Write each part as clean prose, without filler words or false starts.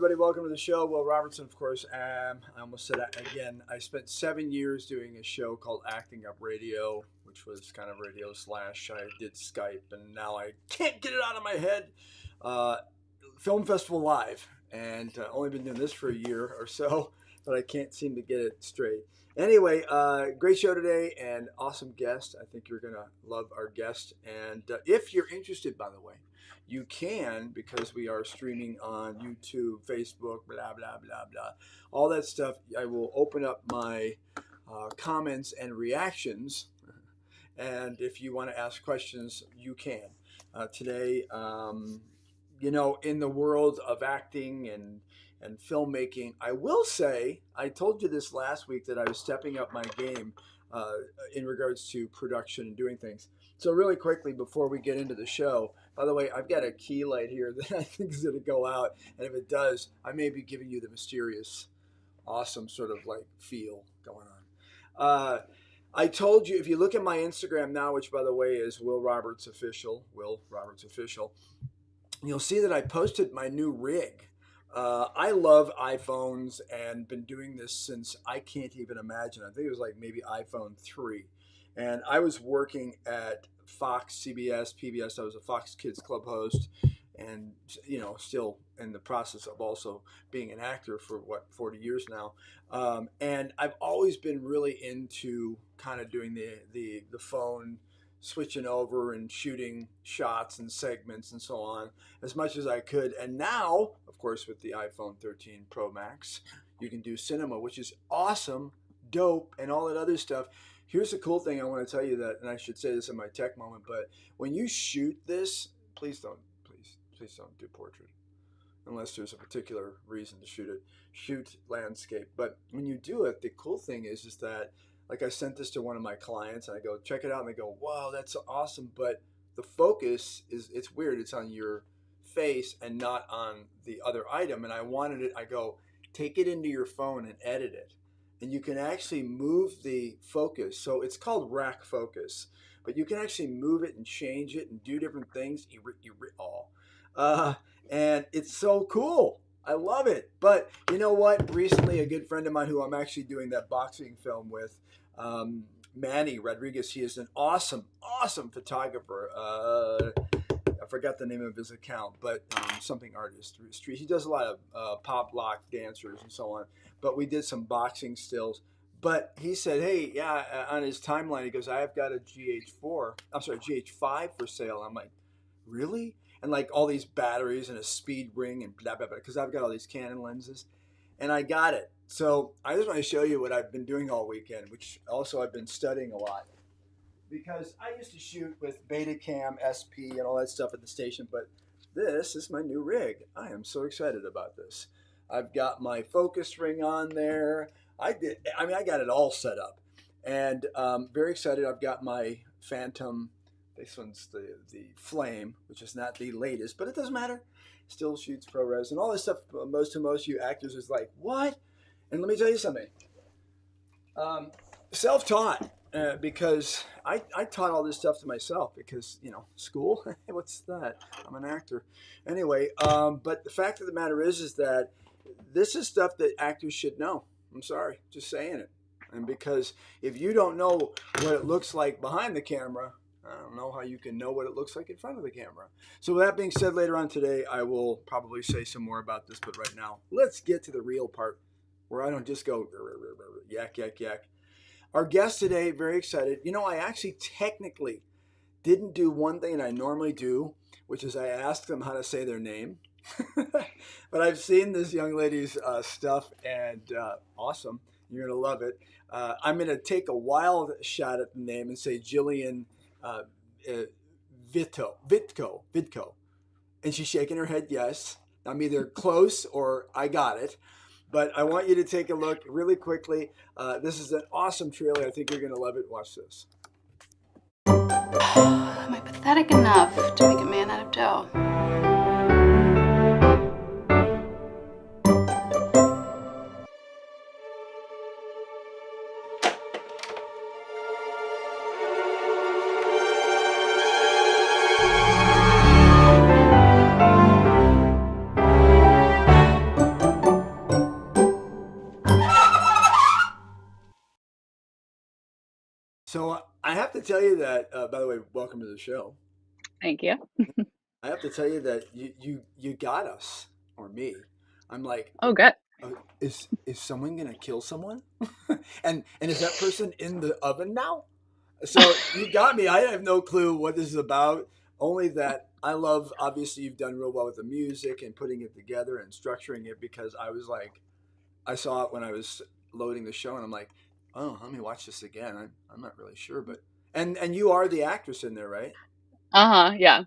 everybody. Welcome to the show. Will Robertson, of course. I almost said that again. I spent 7 years doing a show called Acting Up Radio, which was kind of radio slash. I did Skype, and now I can't get it out of my head. Film Festival Live, and only been doing this for a year or so, but I can't seem to get it straight. Anyway, great show today and awesome guest. I think you're going to love our guest. And if you're interested, by the way, you can, because we are streaming on YouTube, Facebook, blah, blah, blah, blah. All that stuff. I will open up my comments and reactions. And if you want to ask questions, you can. Today, you know, in the world of acting and filmmaking, I will say, I told you this last week that I was stepping up my game in regards to production and doing things. So really quickly, before we get into the show, by the way, I've got a key light here that I think is going to go out. And if it does, I may be giving you the mysterious, awesome sort of like feel going on. I told you, if you look at my Instagram now, which by the way is Will Roberts Official, you'll see that I posted my new rig. I love iPhones and been doing this since I can't even imagine. I think it was like maybe iPhone 3. And I was working at Fox, CBS, PBS. I was a Fox Kids Club host and, you know, still in the process of also being an actor for, 40 years now. And I've always been really into kind of doing the phone, switching over and shooting shots and segments and so on as much as I could. And now, of course, with the iPhone 13 Pro Max, you can do cinema, which is awesome, dope, and all that other stuff. Here's the cool thing I want to tell you that, and I should say this in my tech moment, but when you shoot this, please don't do portrait unless there's a particular reason to shoot it. Shoot landscape. But when you do it, the cool thing is that, like, I sent this to one of my clients and I go, check it out. And they go, wow, that's awesome. But the focus it's weird. It's on your face and not on the other item. And I wanted it, I go, take it into your phone and edit it. And you can actually move the focus. So it's called rack focus, but you can actually move it and change it and do different things. And it's so cool. I love it. But you know what? Recently, a good friend of mine who I'm actually doing that boxing film with, Manny Rodriguez, he is an awesome photographer. I forgot the name of his account, but something artist. He does a lot of pop lock dancers and so on. But we did some boxing stills. But he said, hey, yeah, on his timeline, he goes, I've got a GH5 for sale. I'm like, really? And like all these batteries and a speed ring and blah, blah, blah, because I've got all these Canon lenses. And I got it. So I just want to show you what I've been doing all weekend, which also I've been studying a lot. Because I used to shoot with Betacam, SP, and all that stuff at the station, but this is my new rig. I am so excited about this. I've got my focus ring on there. I got it all set up. And very excited. I've got my Phantom. This one's the Flame, which is not the latest, but it doesn't matter. Still shoots ProRes and all this stuff. Most of you actors is like, what? And let me tell you something. Self-taught, because I taught all this stuff to myself because, you know, school, what's that? I'm an actor. Anyway, but the fact of the matter is that this is stuff that actors should know. I'm sorry, just saying it. And because if you don't know what it looks like behind the camera, I don't know how you can know what it looks like in front of the camera. So with that being said, later on today, I will probably say some more about this. But right now, let's get to the real part where I don't just go yak, yak, yak. Our guest today, very excited. You know, I actually technically didn't do one thing I normally do, which is I asked them how to say their name. But I've seen this young lady's stuff and awesome. You're going to love it. I'm going to take a wild shot at the name and say Jillian Vitko. And she's shaking her head yes. I'm either close or I got it. But I want you to take a look really quickly. This is an awesome trailer. I think you're going to love it. Watch this. Am I pathetic enough to make a man out of dough? So I have to tell you that. By the way, welcome to the show. Thank you. I have to tell you that you got us or me. I'm like, Oh, good. is someone gonna kill someone? And is that person in the oven now? So you got me. I have no clue what this is about. Only that I love. Obviously, you've done real well with the music and putting it together and structuring it because I was like, I saw it when I was loading the show, and I'm like, oh, let me watch this again. I'm not really sure, but and you are the actress in there, right? Uh-huh. Yeah.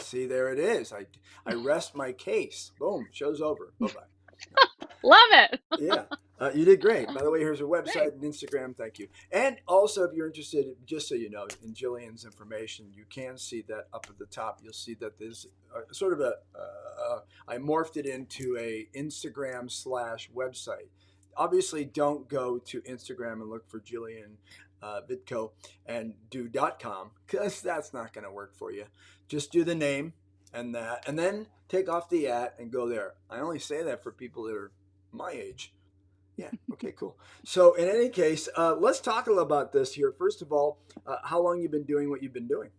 See, there it is. I rest my case. Boom, show's over. Bye bye. No. Love it. Yeah, you did great. By the way, here's her Thanks. website and Instagram. Thank you. And also, if you're interested, just so you know, in Jillian's information, you can see that up at the top. You'll see that there's sort of I morphed it into a Instagram slash website. Obviously, don't go to Instagram and look for Jillian Vidco and do .com because that's not going to work for you. Just do the name and that, and then take off the at and go there. I only say that for people that are my age. Yeah. Okay. Cool. So, in any case, let's talk a little about this here. First of all, how long you've been doing what you've been doing?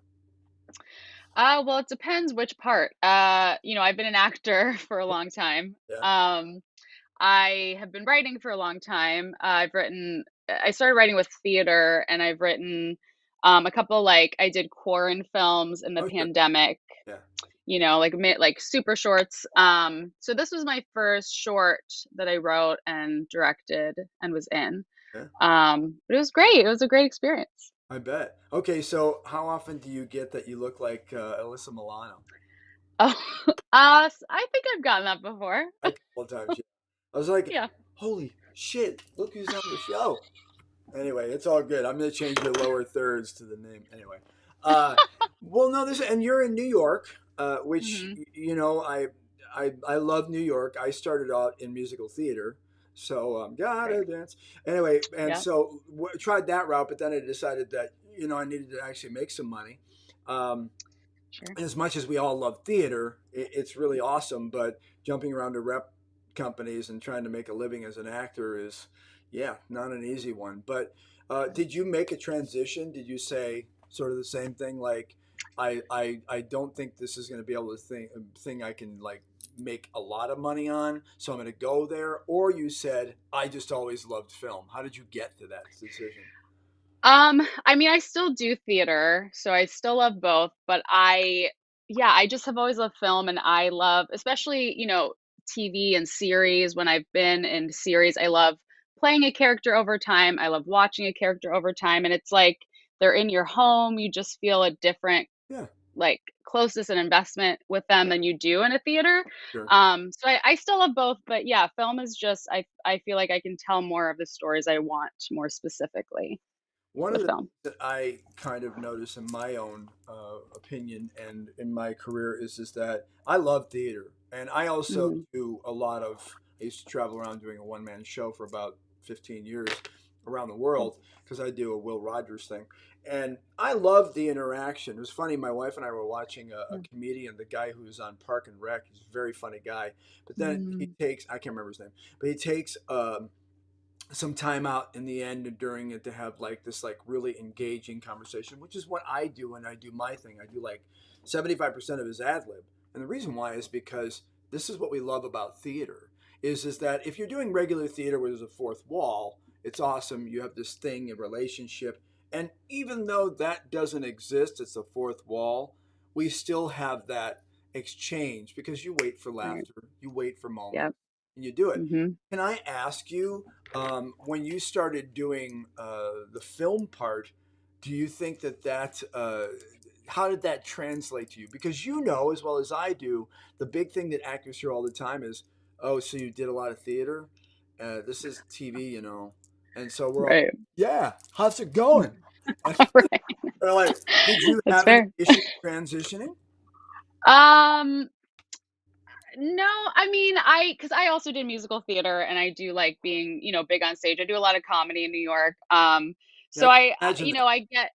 Well, it depends which part. I've been an actor for a long time. Yeah. I have been writing for a long time. I started writing with theater, and I've written a couple, like, I did foreign films in the Oh, sure. pandemic, Yeah. like super shorts. So this was my first short that I wrote and directed and was in. Yeah. But it was great. It was a great experience. I bet. Okay. So, how often do you get that you look like Alyssa Milano? Oh, I think I've gotten that before. A couple of times. Yeah. I was like, Yeah. holy shit! Look who's on the show. Anyway, it's all good. I'm gonna change your lower thirds to the name. Anyway, uh, well, no, this and you're in New York, which Hmm. you know I love New York. I started out in musical theater, so Great. gotta dance. Anyway, and Yeah. so tried that route, but then I decided that I needed to actually make some money. Um, Sure. as much as we all love theater, it's really awesome. But jumping around to rep companies and trying to make a living as an actor is, yeah, not an easy one. But did you make a transition? Did you say sort of the same thing? Like, I don't think this is going to be able to thing I can like make a lot of money on, so I'm going to go there. Or you said I just always loved film. How did you get to that decision? I mean, I still do theater, so I still love both, but yeah, I just have always loved film, and I love, especially, TV and series. When I've been in series, I love playing a character over time. I love watching a character over time, and it's like they're in your home. You just feel a different, Yeah, like, closeness and investment with them than you do in a theater. sure. So I still love both, but yeah, film is just, I feel like I can tell more of the stories I want more specifically One of with the film. things that I kind of notice in my own opinion and in my career is that I love theater, and I also Mhm. do a lot of. I used to travel around doing a one man show for about 15 years around the Cool. world because I do a Will Rogers thing, and I love the interaction. It was funny. My wife and I were watching a Yeah. comedian, the guy who's on Park and Rec. He's a very funny guy, but then he Mm, takes I can't remember his name, but he takes. Some time out in the end and during it to have like this like really engaging conversation, which is what I do when I do my thing. I do like 75% of his ad lib. And the reason why is because this is what we love about theater is that if you're doing regular theater where there's a fourth wall, it's awesome. You have this thing, a relationship. And even though that doesn't exist, it's a fourth wall, we still have that exchange because you wait for right. laughter, you wait for moments, Yep. and you do it. Mhm. Can I ask you, when you started doing the film part, do you think how did that translate to you? Because you know as well as I do, the big thing that actors hear all the time is, "Oh, so you did a lot of theater? This is TV, you know." And so we're all, Right. "Yeah, how's it going?" And Right. they're like, "Did you That's have any fair. issue transitioning?" Um, no, I mean, because I also did musical theater, and I do like being, big on stage. I do a lot of comedy in New York. Yeah, I So can I, imagine that. I get,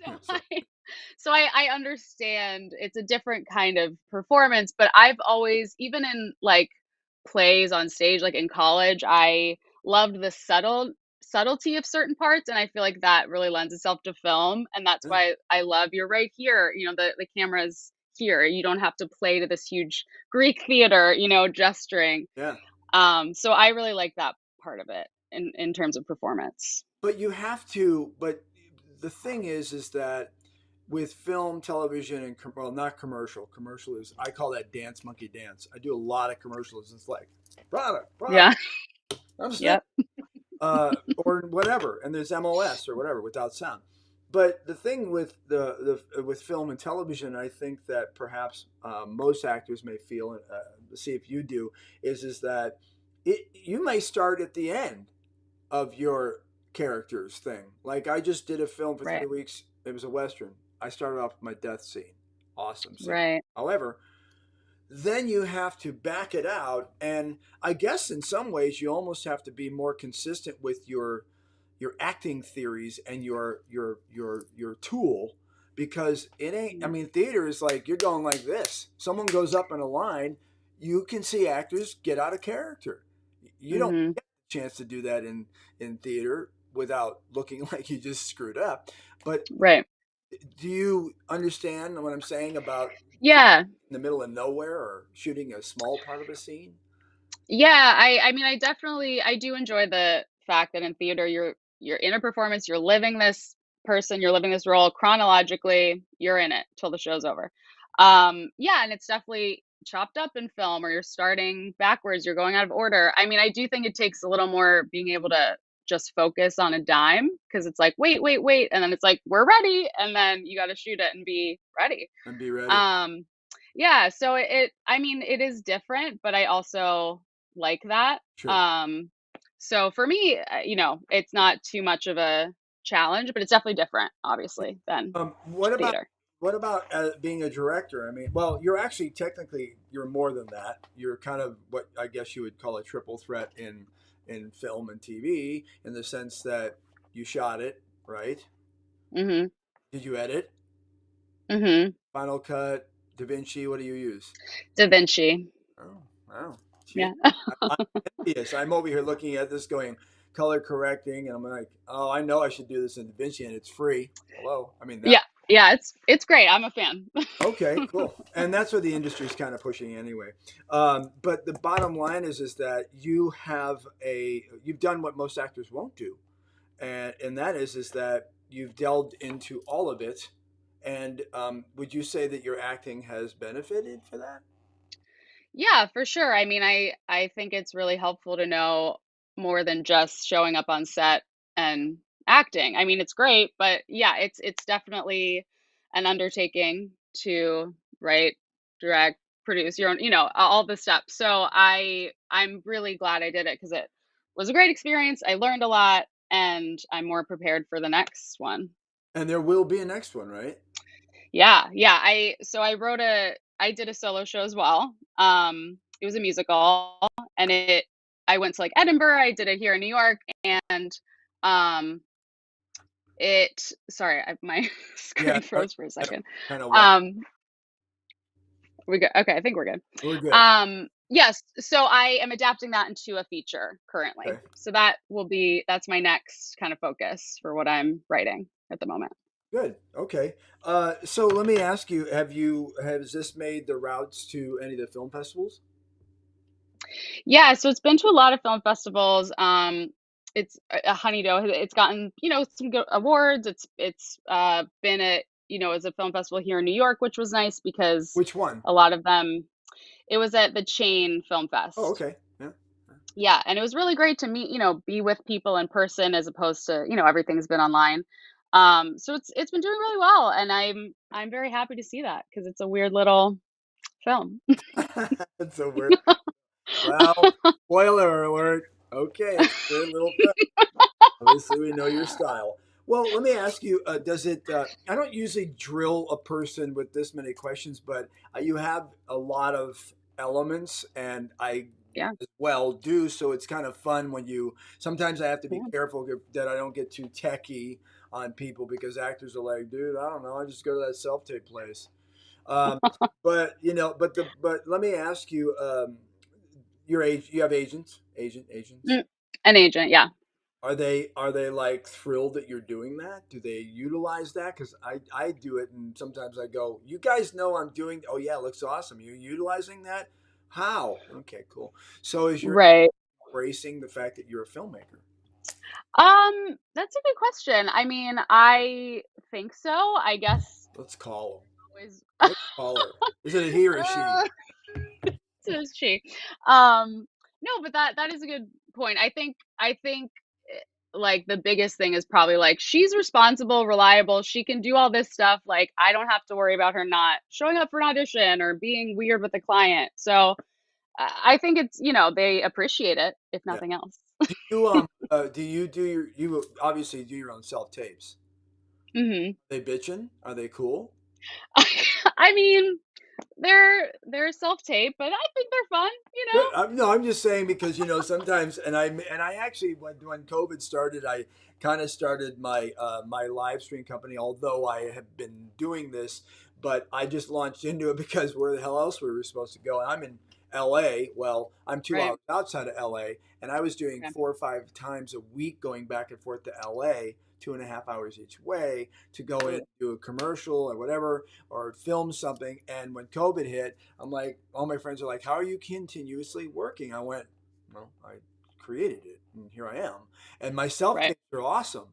so Yeah, sorry. I understand it's a different kind of performance, but I've always, even in like plays on stage, like in college, I loved the subtlety of certain parts, and I feel like that really lends itself to film, and that's Yeah. why I love you're right here, the camera's here. You don't have to play to this huge Greek theater, gesturing. Yeah. So I really like that part of it in terms of performance. But you have to. But the thing is that with film, television, and well, not commercial. Commercial is I call that dance monkey dance. I do a lot of commercials. It's like product. Yeah. I'm saying, Yep. or whatever, and there's MOS or whatever without sound. But the thing with the with film and television, I think that perhaps most actors may feel, see if you do, is that you may start at the end of your character's thing. Like I just did a film for Right. 3 weeks. It was a western. I started off with my death scene. Awesome scene. Right. However, then you have to back it out, and I guess in some ways you almost have to be more consistent with your acting theories and your tool, because it ain't, I Yeah. mean, theater is like you're going like this, someone goes up in a line, you can see actors get out of character. You don't Mhm. get a chance to do that in theater without looking like you just screwed up. But Right. do you understand what I'm saying about being Yeah. in the middle of nowhere or shooting a small part of a scene? Yeah, I mean, I do enjoy the fact that in theater you're in a performance, you're living this person, you're living this role chronologically, you're in it till the show's over. Yeah, and it's definitely chopped up in film, or you're starting backwards, you're going out of order. I mean, I do think it takes a little more being able to just focus on a dime, because it's like, wait, wait, wait, and then it's like, we're ready, and then you got to shoot it and be ready. And be ready. Um, yeah, so I mean, it is different, but I also like that. Sure. So for me, it's not too much of a challenge, but it's definitely different, obviously, than What about theater. being a director? I mean, well, you're actually technically you're more than that. You're kind of what I guess you would call a triple threat in film and TV, in the sense that you shot it, right? Mhm. Did you edit? Mhm. Final Cut, Da Vinci. What do you use? Da Vinci. Oh, wow. Gee, Yeah. I'm envious. I'm over here looking at this, going color correcting, and I'm like, oh, I know I should do this in Da Vinci, and it's free. Hello. I mean that. Yeah. Yeah, it's great. I'm a fan. Okay, cool. And that's what the industry is kind of pushing anyway. But the bottom line is that you've done what most actors won't do, and that is that you've delved into all of it. And would you say that your acting has benefited for that? Yeah, for sure. I mean, I think it's really helpful to know more than just showing up on set and acting. I mean, it's great, but yeah, it's definitely an undertaking to write, direct, produce your own, all the steps. So I'm really glad I did it, because it was a great experience. I learned a lot, and I'm more prepared for the next one. And there will be a next one, right? Yeah, yeah. I did a solo show as well. It was a musical, and I went to like Edinburgh, I did it here in New York, and um sorry, my Yeah, screen froze for a second. kind of wet. Um we good. Okay, I think we're good. We're good. Yes, so I am adapting that into a feature currently. Okay, So that's my next kind of focus for what I'm writing at the moment. good. Okay. So let me ask you: has this made the routes to any of the film festivals? Yeah, so it's been to a lot of film festivals. It's a Honeydew. It's gotten, some good awards. It's been at, as a film festival here in New York, which was nice because Which one? a lot of them. It was at the Chain Film Oh, Fest. okay. Yeah. Yeah, and it was really great to meet, be with people in person, as opposed to, everything's been online. So it's been doing really well, and I'm very happy to see that, because it's a weird little film. That's so weird. Well, spoiler alert. Okay, it's a weird little film. Obviously, we know your style. Well, let me ask you: does it? I don't usually drill a person with this many questions, but you have a lot of elements, and I Yeah, as well do. So it's kind of fun when you. Sometimes I have to be yeah. careful that I don't get too techy on people, because actors are like, "Dude, I don't know. I just go to that self tape place." Um, but but let me ask you: your age? You have agents, agents. Mm, an agent, yeah. Are they like thrilled that you're doing that? Do they utilize that? Because I do it, and sometimes I go, "You guys know I'm doing. Oh yeah, it looks awesome. You're utilizing that. How? Okay, cool. So is you're Right. embracing the fact that you're a filmmaker? That's a good question. I mean, I think so. I guess Let's call him. always Let's call her. Is it a he or a she? says she. No, but that is a good point. I think like the biggest thing is probably like she's responsible, reliable. She can do all this stuff. Like I don't have to worry about her not showing up for an audition or being weird with the client. So I think it's, they appreciate it if Yeah. nothing else. Do you do you obviously do your own self tapes? Hmm. They bitching? Are they cool? I mean, they're self-tape, but I think they're fun, you Good. know? No, I'm just saying because sometimes, and I actually when COVID started, I kind of started my live stream company. Although I have been doing this, but I just launched into it because where the hell else were we supposed to go? I'm in L.A. Well, I'm two Right. hours outside of L.A. and I was doing Okay. 4 or 5 times a week going back and forth to L.A. 2.5 hours each way to go in Ooh, do a commercial or whatever or film something. And when COVID hit, I'm like, all my friends are like, how are you continuously working? I went, well, I created it and here I am. And my self right. tapes are awesome.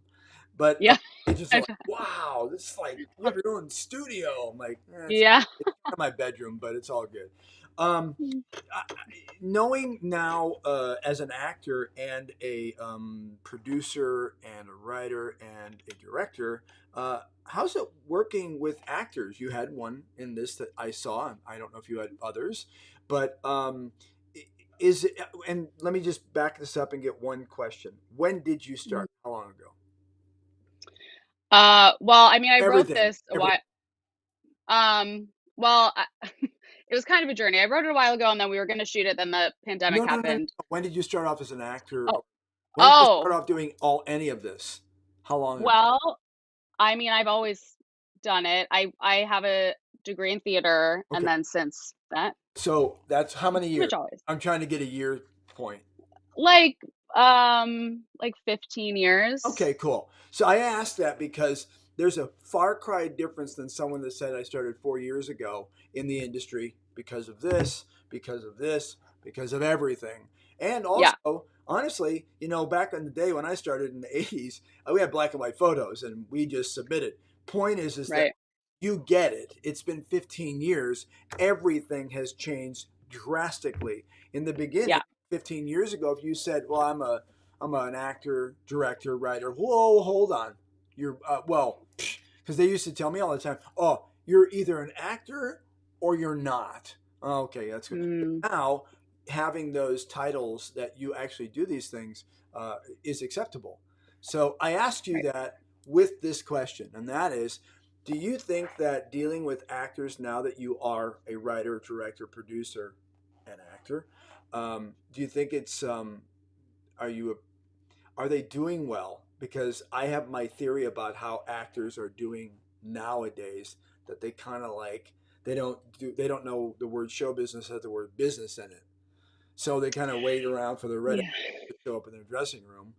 But Yeah. they just are like, wow, this is like, you have your own studio. I'm like, Yeah. it's in my bedroom, but it's all good. Um, Knowing now as an actor and a producer and a writer and a director, how's it working with actors? You had one in this that I saw, and I don't know if you had others, but is it? And let me just back this up and get one question: when did you Mhm. start? How long ago? Well, I mean, I wrote Everything, this a everything. while. Well, it was kind of a journey. I wrote it a while ago, and then we were going to shoot it. Then the pandemic No, no, no, no. happened. When did you start off as an actor? Oh, When did you oh. start off doing any of this? How long ago? Well, I mean, I've always done it. I have a degree in theater, Okay. and then since that, So that's how many pretty years? much always. I'm trying to get a year point. Like, like 15 years. Okay, cool. So I asked that because there's a far cry difference than someone that said I started 4 years ago in the industry because of this, because of this, because of everything. And Yeah, also, honestly, back in the day when I started in the 80s, we had black and white photos and we just submitted. Point is that right. you get it. It's been 15 years. Everything has changed drastically. In the beginning, Yeah. 15 years ago, if you said, "Well, I'm an actor, director, writer," whoa, hold on, you're well, because they used to tell me all the time, "Oh, you're either an actor or you're not." Okay, that's good. But Mm, now having those titles that you actually do these things is acceptable. So I asked you right. that with this question, and that is, do you think that dealing with actors now that you are a writer, director, producer, and actor, do you think it's are you are they doing well? Because I have my theory about how actors are doing nowadays that they kind of like they don't know the word show business has the word business in it. So they kind of wait around for the red Yeah. to show up in their dressing room.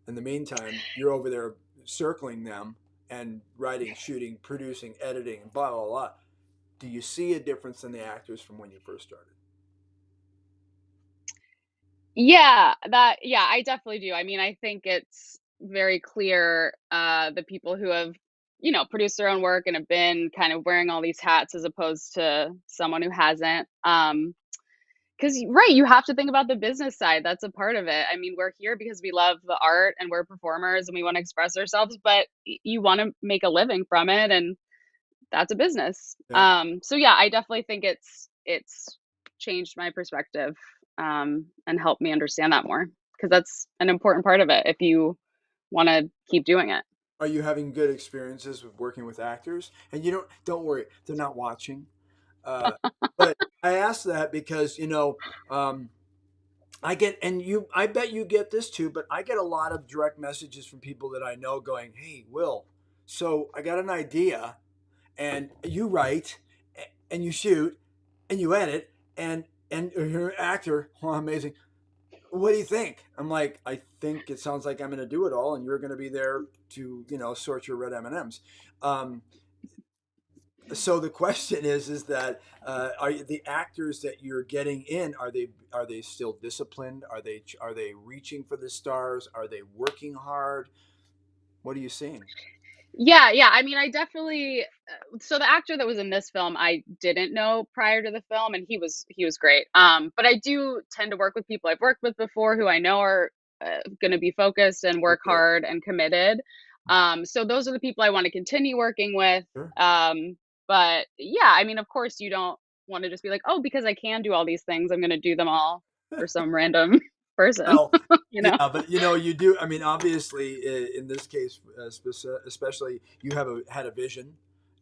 In the meantime, you're over there circling them and writing, shooting, producing, editing, and blah blah blah. Do you see a difference in the actors from when you first started? Yeah, I definitely do. I mean, I think it's very clear the people who have, produced their own work and have been kind of wearing all these hats as opposed to someone who hasn't. Because right, you have to think about the business side. That's a part of it. I mean, we're here because we love the art and we're performers and we want to express ourselves, but you want to make a living from it, and that's a business. Yeah. So yeah, I definitely think it's changed my perspective, and helped me understand that more because that's an important part of it if you want to keep doing it. Are you having good experiences with working with actors? And you don't worry, they're not watching. Uh, but I ask that because um, I get and you I bet you get this too, but I get a lot of direct messages from people that I know going, "Hey, Will, so I got an idea, and you write, and you shoot, and you edit, and you're an actor. Oh, amazing! what do you think? I'm like, I think it sounds like I'm going to do it all, and you're going to be there to, sort your red M&Ms. Um, so the question is that are the actors that you're getting in, are they still disciplined? Are they reaching for the stars? Are they working hard? What are you seeing? Yeah, yeah. I mean, I definitely so the actor that was in this film, I didn't know prior to the film, and he was great. But I do tend to work with people I've worked with before who I know are going to be focused and Good, work good. hard and committed. So those are the people I want to continue working with. Sure. But yeah, I mean, of course, you don't want to just be like, oh, because I can do all these things, I'm going to do them all for some random person, Well, you yeah, know? but you do. I mean, obviously, in this case, especially, you had a vision,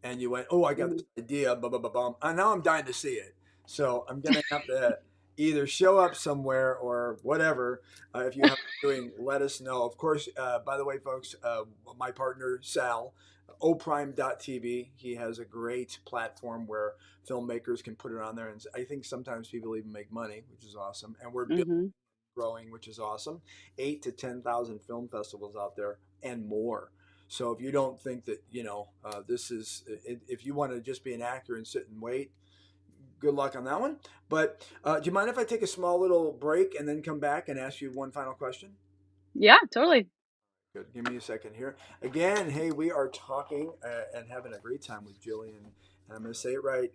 and you went, "Oh, I got this Mhm. idea." Blah blah blah blah. And now I'm dying to see it. So I'm gonna have to either show up somewhere or whatever. If you have doing, let us know. Of course. By the way, folks, my partner Sal, oprime.tv. He has a great platform where filmmakers can put it on there, and I think sometimes people even make money, which is awesome. And we're Mhm. growing, which is awesome. 8 to 10,000 film festivals out there and more. So if you don't think that this is, if you want to just be an actor and sit and wait, good luck on that one. But do you mind if I take a small little break and then come back and ask you one final question? Yeah, totally. Good. Give me a second here. Again, hey, we are talking and having a great time with Jillian. And I'm going to say it right.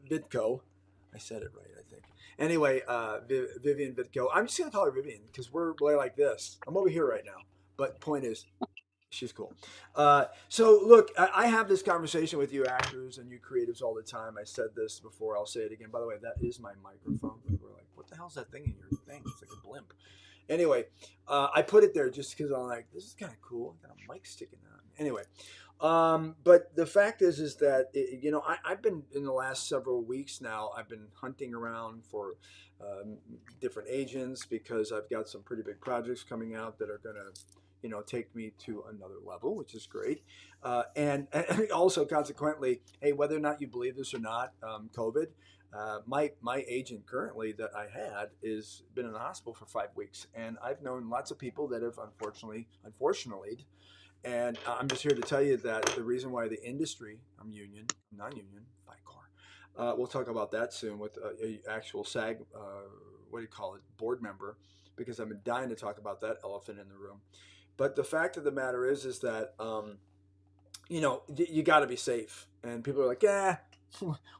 Vidco. I said it right, I think. Anyway, Vivian Vidco. I'm just going to call her Vivian because we're like this. I'm over here right now. But point is, she's cool. So look, I have this conversation with you actors and you creatives all the time. I said this before. I'll say it again. By the way, that is my microphone. People are like, "What the hell's that thing in your thing?" It's like a blimp. Anyway, I put it there just because I'm like, this is kind of cool. I got a mic sticking out. Anyway, but the fact is that I've been in the last several weeks now. I've been hunting around for different agents because I've got some pretty big projects coming out that are going to take me to another level, which is great. And also consequently, hey, whether or not you believe this or not, COVID, my agent currently that I had is been in the hospital for 5 weeks, and I've known lots of people that have unfortunately, and I'm just here to tell you that the reason why the industry, I'm union, non-union, FICAR, we'll talk about that soon with a actual SAG, what do you call it, board member, because I've been dying to talk about that elephant in the room. But the fact of the matter is that you got to be safe. And people are like, yeah,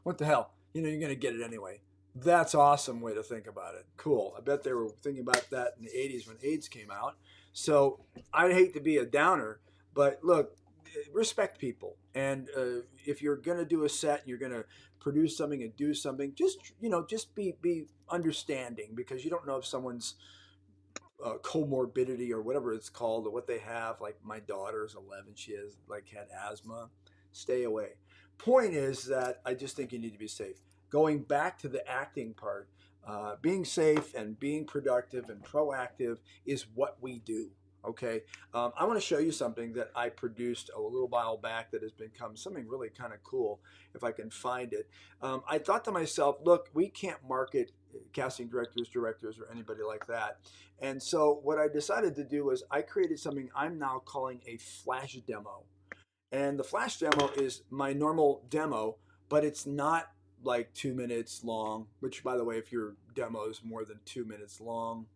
what the hell? You're going to get it anyway. That's awesome way to think about it. Cool. I bet they were thinking about that in the 80s when AIDS came out. So I'd hate to be a downer, but look, respect people. And if you're going to do a set and you're going to produce something and do something, just be understanding because you don't know if someone's comorbidity or whatever it's called or what they have. Like my daughter's 11, she has had asthma. Stay away. Point is that I just think you need to be safe. Going back to the acting part, being safe and being productive and proactive is what we do. Okay, I want to show you something that I produced a little while back that has become something really kind of cool. If I can find it, I thought to myself, look, we can't market casting directors, or anybody like that. And so what I decided to do was I created something I'm now calling a flash demo. And the flash demo is my normal demo, but it's not like 2 minutes long, which by the way, if your demo is more than 2 minutes long,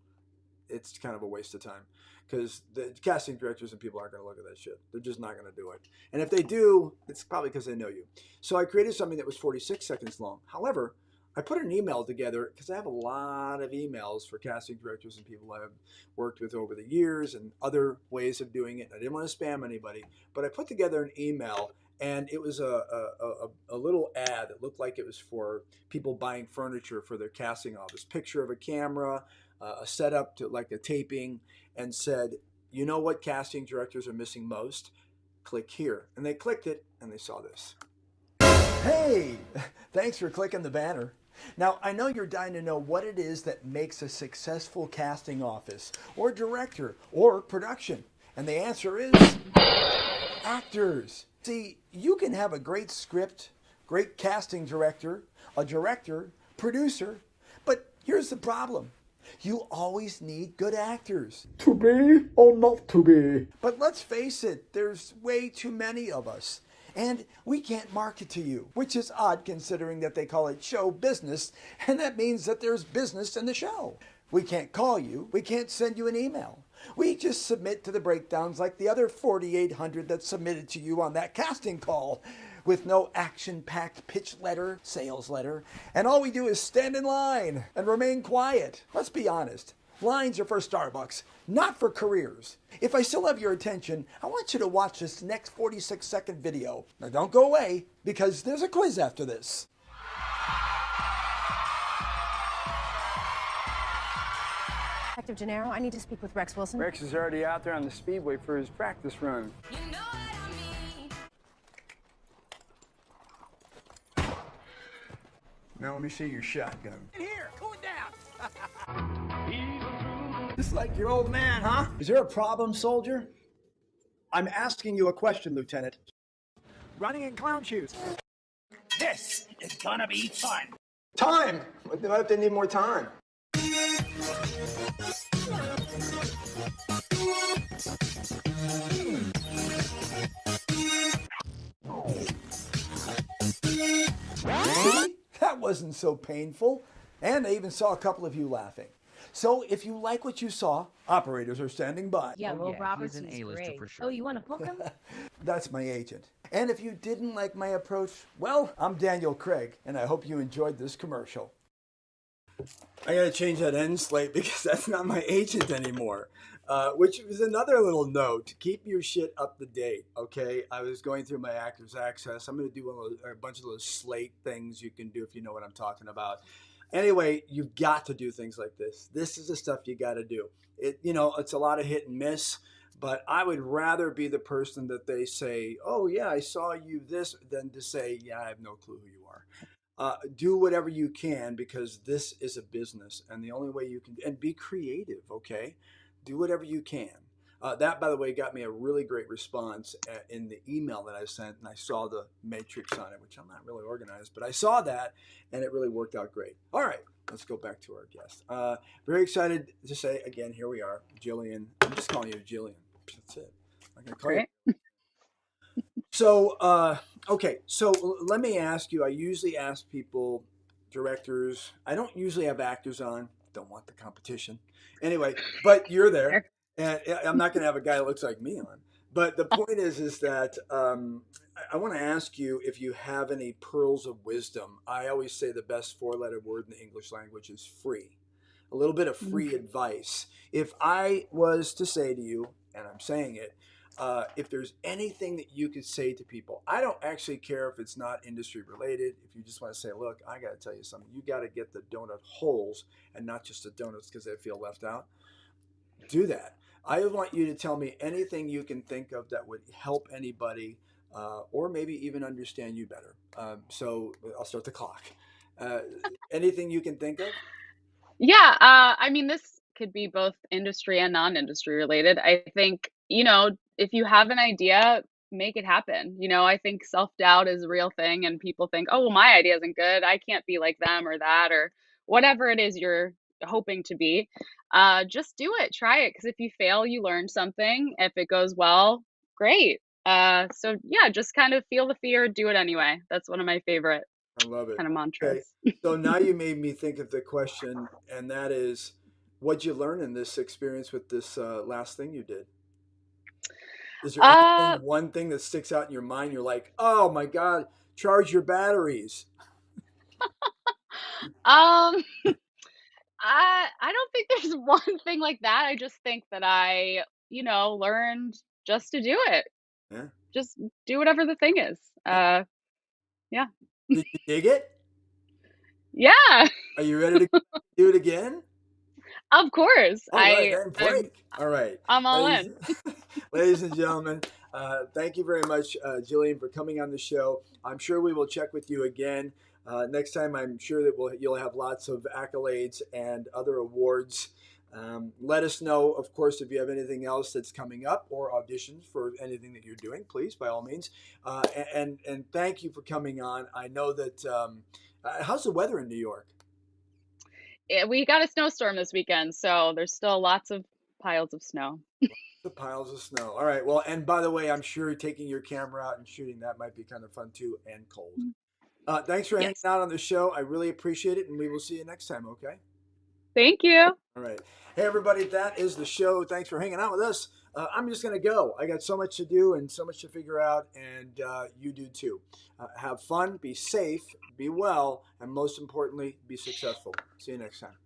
it's kind of a waste of time because the casting directors and people aren't going to look at that shit. They're just not going to do it. And if they do, it's probably because they know you. So I created something that was 46 seconds long. However, I put an email together because I have a lot of emails for casting directors and people I've worked with over the years and other ways of doing it. I didn't want to spam anybody, but I put together an email and it was a little ad that looked like it was for people buying furniture for their casting office. Picture of a camera, a setup to like a taping, and said, "You know what casting directors are missing most? Click here." And they clicked it and they saw this. Hey, thanks for clicking the banner. Now, I know you're dying to know what it is that makes a successful casting office, or director, or production. And the answer is actors. See, you can have a great script, great casting director, a director, producer, but here's the problem. You always need good actors. To be or not to be? But let's face it, there's way too many of us. And we can't market to you, which is odd considering that they call it show business, and that means that there's business in the show. We can't call you, we can't send you an email. We just submit to the breakdowns like the other 4,800 that submitted to you on that casting call, with no action-packed pitch letter, sales letter, and all we do is stand in line and remain quiet. Let's be honest. Lines are for Starbucks, not for careers. If I still have your attention, I want you to watch this next 46-second video. Now don't go away, because there's a quiz after this. Detective Gennaro, I need to speak with Rex Wilson. Rex is already out there on the speedway for his practice run. You know what I mean. Now let me see your shotgun. Here, cool it down. Just like your old man, huh? Is there a problem, soldier? I'm asking you a question, Lieutenant. Running in clown shoes. This is gonna be fun. Time! What if they need more time? See? That wasn't so painful. And I even saw a couple of you laughing. So if you like what you saw, operators are standing by. Yeah, Will yeah, Roberts he's an is A-lister great. for sure. Oh, you want to book him? That's my agent. And if you didn't like my approach, well, I'm Daniel Craig, and I hope you enjoyed this commercial. I gotta change that end slate because that's not my agent anymore. Which was another little note. Keep your shit up to date, okay? I was going through my Actors Access. I'm gonna do a bunch of those slate things you can do if you know what I'm talking about. Anyway, you've got to do things like this. This is the stuff you got to do. It's a lot of hit and miss, but I would rather be the person that they say, "Oh yeah, I saw you this," than to say, "Yeah, I have no clue who you are." Do whatever you can because this is a business, and the only way you can and be creative. Okay, do whatever you can. That, by the way, got me a really great response in the email that I sent, and I saw the matrix on it, which I'm not really organized, but I saw that, and it really worked out great. All right, let's go back to our guest. Very excited to say, again, here we are, Jillian. I'm just calling you Jillian. That's it. I'm going to call Great. you. So, okay, so let me ask you, I usually ask people, directors, I don't usually have actors on, don't want the competition. Anyway, but you're there. And I'm not going to have a guy that looks like me on. But the point is that I want to ask you if you have any pearls of wisdom. I always say the best four-letter word in the English language is free. A little bit of free advice. If I was to say to you, and I'm saying it, if there's anything that you could say to people, I don't actually care if it's not industry related. If you just want to say, look, I got to tell you something. You got to get the donut holes and not just the donuts because they feel left out. Do that. I want you to tell me anything you can think of that would help anybody or maybe even understand you better. So I'll start the clock. Anything you can think of? Yeah, I mean, this could be both industry and non-industry related. I think, if you have an idea, make it happen. I think self-doubt is a real thing, and people think, oh, well, my idea isn't good. I can't be like them or that, or whatever it is you're hoping to be. Just do it, try it, because if you fail, you learn something. If it goes well, great. So yeah, just kind of feel the fear, do it anyway. That's one of my favorite I love it. kind of Okay. mantras. So now you made me think of the question, and that is, what'd you learn in this experience with this last thing you did? Is there Uh, one thing that sticks out in your mind? You're like, oh my God, charge your batteries. um, I don't think there's one thing like that. I just think that I, learned just to do it. Yeah. Just do whatever the thing is. Yeah. Did you dig it? Yeah, Are you ready to do it again? of course. All right, then break. All right. I'm all Ladies, in. ladies and gentlemen, thank you very much, Jillian, for coming on the show. I'm sure we will check with you again. Next time, I'm sure that you'll have lots of accolades and other awards. Let us know, of course, if you have anything else that's coming up or auditions for anything that you're doing, please, by all means. And thank you for coming on. I know that, how's the weather in New York? we got a snowstorm this weekend, so there's still lots of piles of snow. The piles of snow. All right. Well, and by the way, I'm sure taking your camera out and shooting that might be kind of fun too, and cold. Thanks for hanging Yes. out on the show. I really appreciate it, and we will see you next time. Okay. Thank you. All right. Hey, everybody, that is the show. Thanks for hanging out with us. I'm just going to go. I got so much to do and so much to figure out, and you do too. Have fun, be safe, be well, and most importantly, be successful. See you next time.